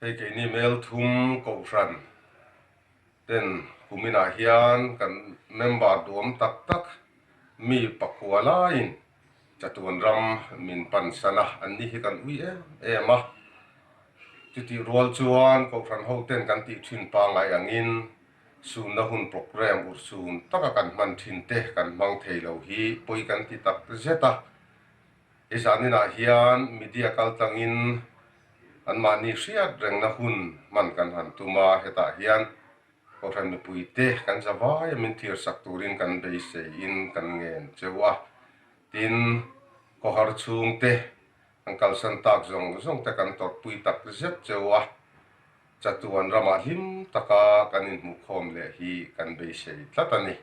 hei ke ni mel thum ko ran ten kumina hian kan member duam tak tak mi pakhwala in chatuan ram min pan sana an ni hi kan ui ema titi rual chuan ko ran ho ten kan ti thin pa ngai angin sun na hun program ur sun taka kan man thin te kan mang thei lo hi poi kan ti tak zeta isanina hian media kal tangin an mani hriat reng na hun man kan han tuma heta hian ko ran mi puite kan zawai min thir sak turin kan be se in kan ngen chewa tin ko har chung te ang kalsan tak zong zong te kan tot pui tak zet chewa chatuan rama him taka kanin mu khom le hi kan be se tlatani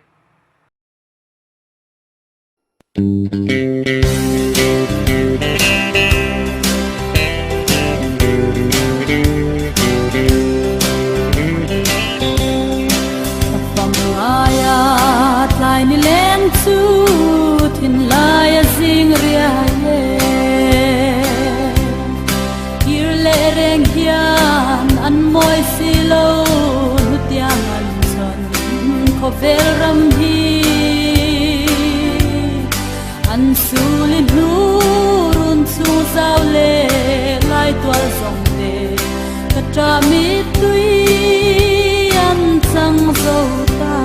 ni leng chu thin lai a zing ria ye ir le reng hian an moi si lo nu tiang an son kho vel ram hi an su lin nu run chu zau le lai twal zong te ka tra mi tui an chang zo ta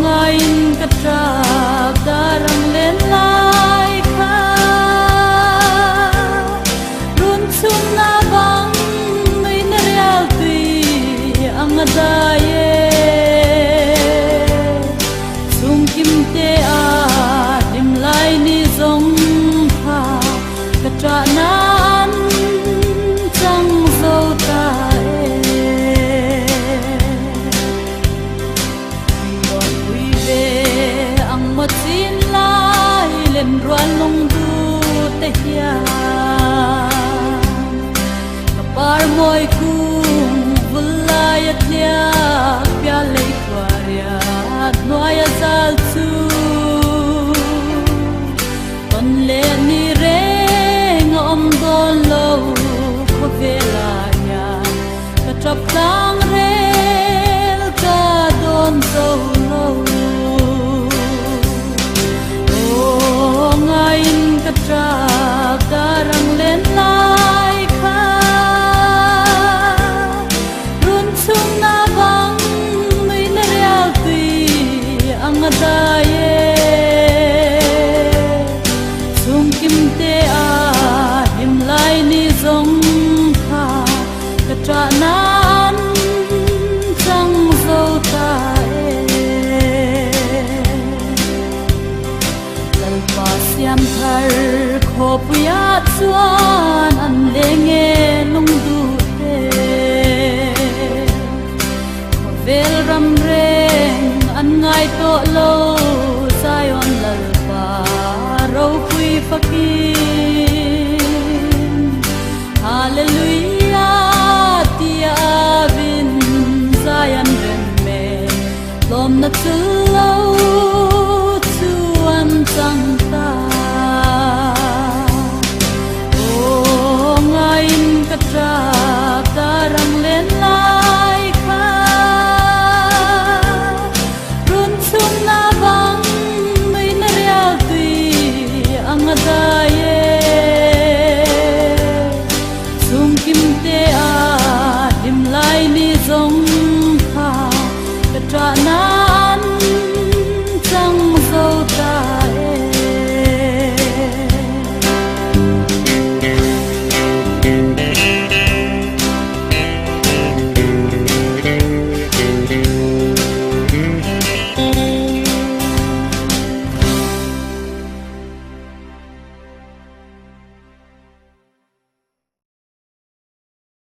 ngain katrap darang len lai kha run chung na bang mai na real tui ang adaye sum kim te a dim lai ni zong pha katra nan chang zo ta tin lai len ruan long du te hian kapar moi kung vulai atlia pya lei kwaria noya zal chu ton le ni reng om don lo ko vela ya ka trap tang rel ka don zo lo ngain katrap darang len lai kha run chung na bang mai na real tui ang adaye chung kim te a him lai ni zong pha katra nan chang zo ta siam thar kho puya chuan an lenge lung du te kho vel ram reng an ngai to lo sai on lal pa ro pui fakir